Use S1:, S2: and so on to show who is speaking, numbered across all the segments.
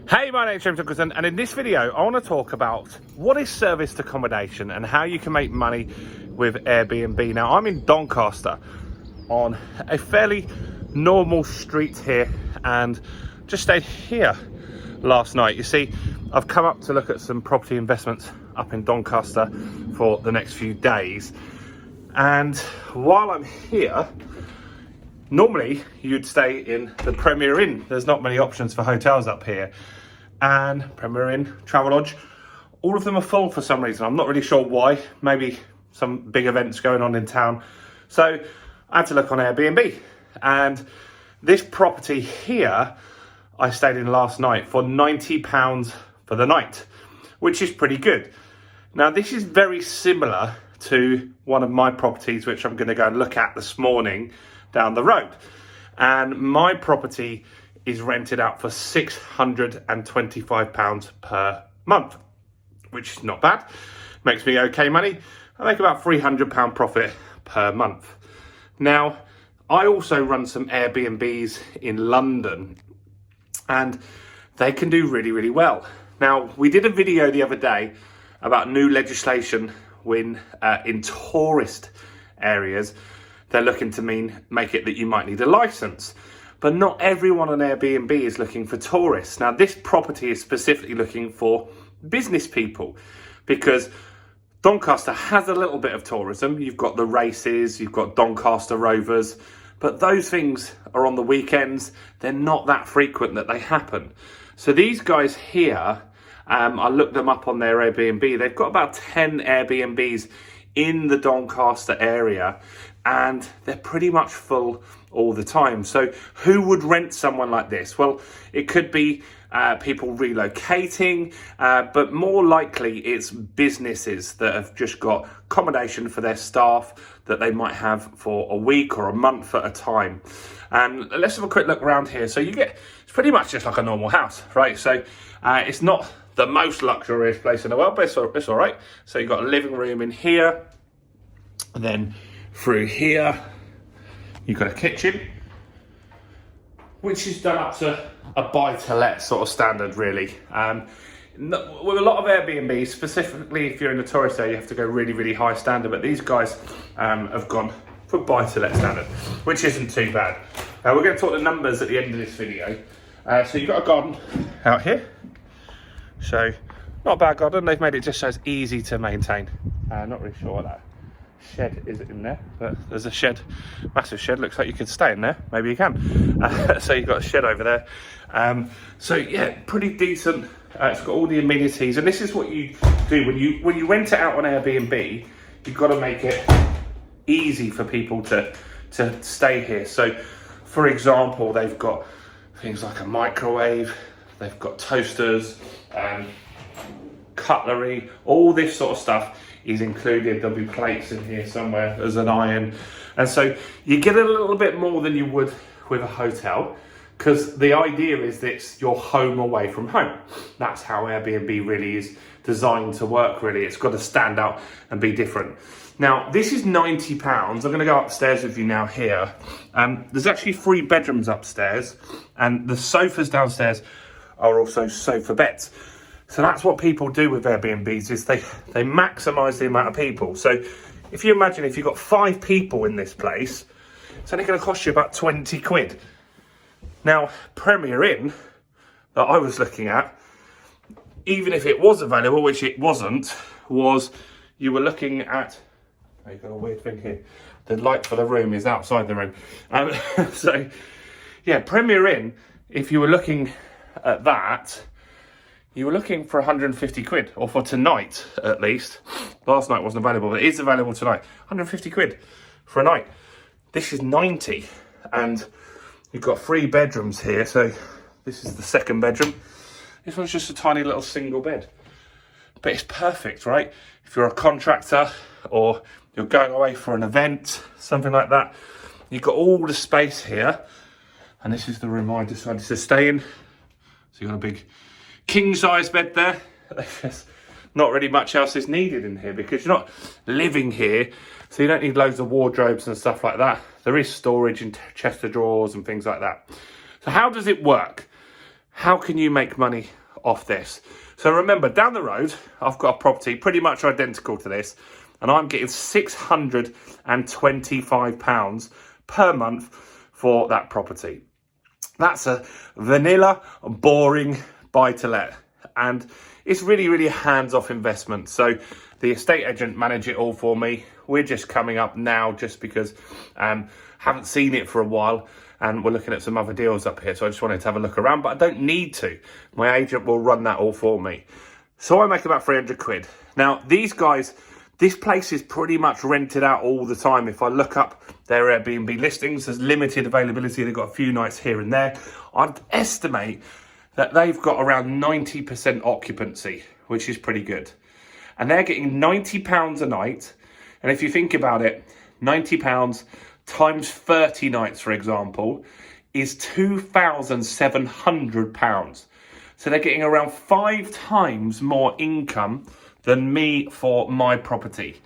S1: Hey, my name's James Nicholson, and in this video I want to talk about what is serviced accommodation and how you can make money with Airbnb. Now, I'm in Doncaster on a fairly normal street here and just stayed here last night. You see, I've come up to look at some property investments up in Doncaster for the next few days, and while I'm here, normally you'd stay in the Premier Inn. There's not many options for hotels up here. And Premier Inn, Travelodge, all of them are full for some reason. I'm not really sure why. Maybe some big events going on in town. So I had to look on Airbnb. And this property here, I stayed in last night for £90 for the night, which is pretty good. Now, this is very similar to one of my properties, which I'm going to go and look at this morning down the road. And my property is rented out for £625 per month, which is not bad. Makes me okay money. I make about £300 profit per month. Now, I also run some Airbnbs in London, and they can do really, really well. Now, we did a video the other day about new legislation when in tourist areas, they're looking to make it that you might need a license. But not everyone on Airbnb is looking for tourists. Now, this property is specifically looking for business people because Doncaster has a little bit of tourism. You've got the races, you've got Doncaster Rovers, but those things are on the weekends. They're not that frequent that they happen. So these guys here, I looked them up on their Airbnb. They've got about 10 Airbnbs in the Doncaster area, and they're pretty much full all the time. So who would rent someone like this? Well, it could be people relocating, but more likely it's businesses that have just got accommodation for their staff that they might have for a week or a month at a time. And let's have a quick look around here. So it's pretty much just like a normal house, right? So it's not the most luxurious place in the world, but it's all right. So you've got a living room in here, and then through here, you've got a kitchen, which is done up to a buy-to-let sort of standard, really. With a lot of Airbnb, specifically if you're in the tourist area, you have to go really, really high standard, but these guys have gone for buy-to-let standard, which isn't too bad. We're going to talk the numbers at the end of this video. So you've got a garden out here. So, not a bad garden. They've made it just so it's easy to maintain. Not really sure what that shed is in there, but there's a shed, massive shed. Looks like you could stay in there. Maybe you can. So you've got a shed over there. So yeah, pretty decent. It's got all the amenities, and this is what you do when you rent it out on Airbnb. You've got to make it easy for people to stay here. So, for example, they've got things like a microwave. They've got toasters, cutlery, all this sort of stuff is included. There'll be plates in here somewhere. There's an iron. And so you get a little bit more than you would with a hotel, because the idea is that it's your home away from home. That's how Airbnb really is designed to work, really. It's got to stand out and be different. Now, this is £90. I'm going to go upstairs with you now here. There's actually 3 bedrooms upstairs, and the sofas downstairs are also sofa beds. So that's what people do with Airbnbs, is they maximise the amount of people. So if you imagine if you've got 5 people in this place, it's only going to cost you about 20 quid. Now, Premier Inn, that I was looking at, even if it was available, which it wasn't, you were looking at, oh, you've got a weird thing here. The light for the room is outside the room. So yeah, Premier Inn, if you were looking at that, you were looking for 150 quid, or for tonight at least. Last night wasn't available, but it is available tonight. 150 quid for a night. This is 90, and you've got 3 bedrooms here. So this is the second bedroom. This one's just a tiny little single bed, but it's perfect, right? If you're a contractor or you're going away for an event, something like that, you've got all the space here. And this is the room I decided to stay in. So you've got a big king-size bed there. There's not really much else is needed in here because you're not living here, so you don't need loads of wardrobes and stuff like that. There is storage and chest of drawers and things like that. So how does it work? how can you make money off this? So remember, down the road, I've got a property pretty much identical to this, and I'm getting £625 per month for that property. That's a vanilla, boring buy-to-let, and it's really, really a hands-off investment. So the estate agent manage it all for me. We're just coming up now just because haven't seen it for a while, and we're looking at some other deals up here. So I just wanted to have a look around, but I don't need to. My agent will run that all for me. So I make about 300 quid. Now, these guys, this place is pretty much rented out all the time. If I look up their Airbnb listings, there's limited availability. They've got a few nights here and there. I'd estimate that they've got around 90% occupancy, which is pretty good. And they're getting £90 a night. And if you think about it, £90 times 30 nights, for example, is £2,700. So they're getting around 5 times more income than me for my property.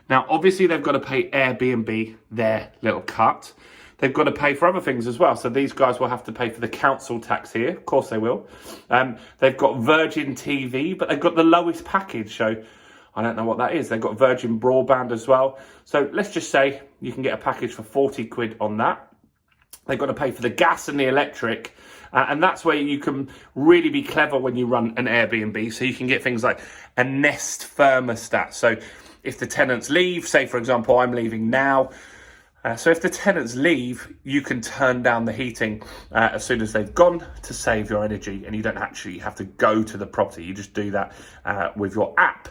S1: Now, obviously, they've got to pay Airbnb their little cut. They've got to pay for other things as well. So these guys will have to pay for the council tax here. Of course they will. They've got Virgin TV, but they've got the lowest package. So I don't know what that is. They've got Virgin broadband as well. So let's just say you can get a package for 40 quid on that. They've got to pay for the gas and the electric. And that's where you can really be clever when you run an Airbnb. So you can get things like a Nest thermostat. So if the tenants leave, say, for example, I'm leaving now. So if the tenants leave, you can turn down the heating as soon as they've gone to save your energy. And you don't actually have to go to the property. You just do that with your app.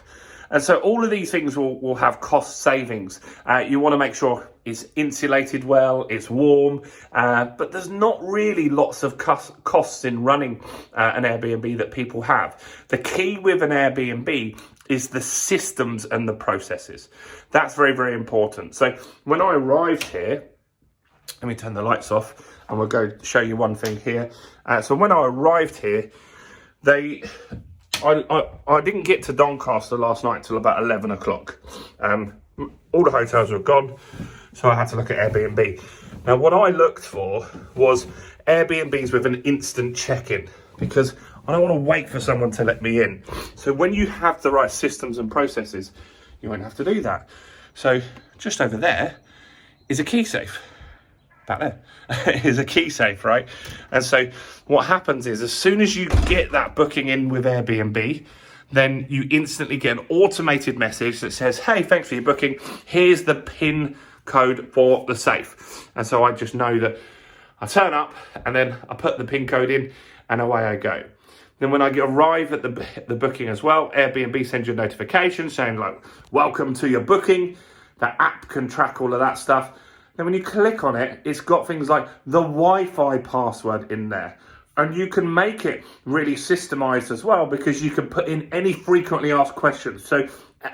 S1: And so all of these things will have cost savings. You want to make sure it's insulated well, it's warm, but there's not really lots of costs in running an Airbnb that people have. The key with an Airbnb is the systems and the processes. That's very, very important. So when I arrived here, let me turn the lights off and we'll go show you one thing here. So when I arrived here, I didn't get to Doncaster last night till about 11 o'clock. All the hotels were gone, so I had to look at Airbnb. Now, what I looked for was Airbnbs with an instant check-in, because I don't want to wait for someone to let me in. So when you have the right systems and processes, you won't have to do that. So just over there is a key safe. Back there is a key safe, right? And so what happens is, as soon as you get that booking in with Airbnb, then you instantly get an automated message that says, hey, thanks for your booking. Here's the PIN code for the safe. And so I just know that I turn up and then I put the PIN code in and away I go. Then when I arrive at the booking as well, Airbnb sends you a notification saying, like, welcome to your booking. The app can track all of that stuff. Then when you click on it, it's got things like the Wi-Fi password in there. And you can make it really systemized as well, because you can put in any frequently asked questions. So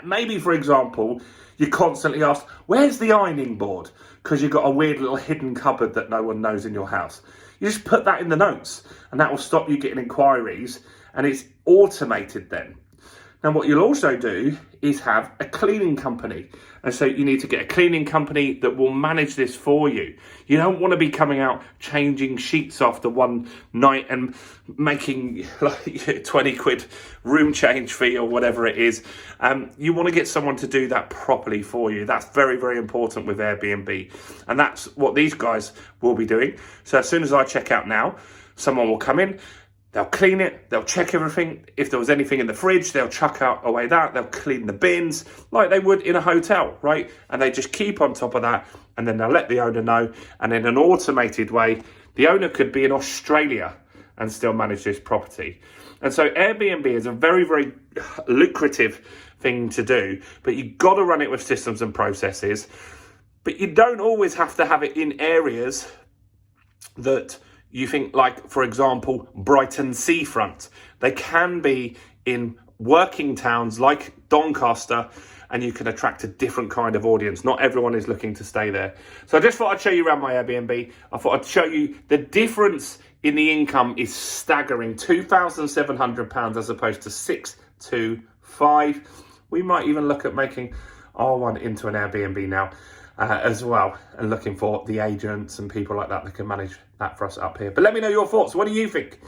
S1: maybe, for example, you constantly ask, where's the ironing board? Because you've got a weird little hidden cupboard that no one knows in your house. You just put that in the notes and that will stop you getting inquiries, and it's automated then. Now, what you'll also do is have a cleaning company. And so you need to get a cleaning company that will manage this for you. You don't want to be coming out changing sheets after one night and making like 20 quid room change fee or whatever it is. You want to get someone to do that properly for you. That's very, very important with Airbnb. And that's what these guys will be doing. So as soon as I check out now, someone will come in. They'll clean it, they'll check everything. If there was anything in the fridge, they'll chuck out away that. They'll clean the bins like they would in a hotel, right? And they just keep on top of that, and then they'll let the owner know. And in an automated way, the owner could be in Australia and still manage this property. And so Airbnb is a very, very lucrative thing to do, but you've got to run it with systems and processes. But you don't always have to have it in areas that you think, like, for example, Brighton seafront. They can be in working towns like Doncaster, and you can attract a different kind of audience. Not everyone is looking to stay there. So I just thought I'd show you around my Airbnb. I thought I'd show you the difference in the income is staggering. £2,700 as opposed to 625. We might even look at making our one into an Airbnb now. as well, and looking for the agents and people like that that can manage that for us up here. But let me know your thoughts. What do you think?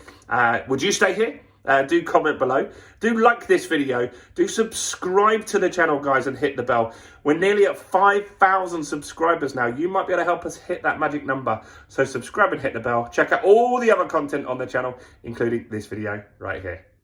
S1: Would you stay here? Do comment below. Do like this video. Do subscribe to the channel, guys, and hit the bell. We're nearly at 5,000 subscribers now. You might be able to help us hit that magic number. So subscribe and hit the bell. Check out all the other content on the channel, including this video right here.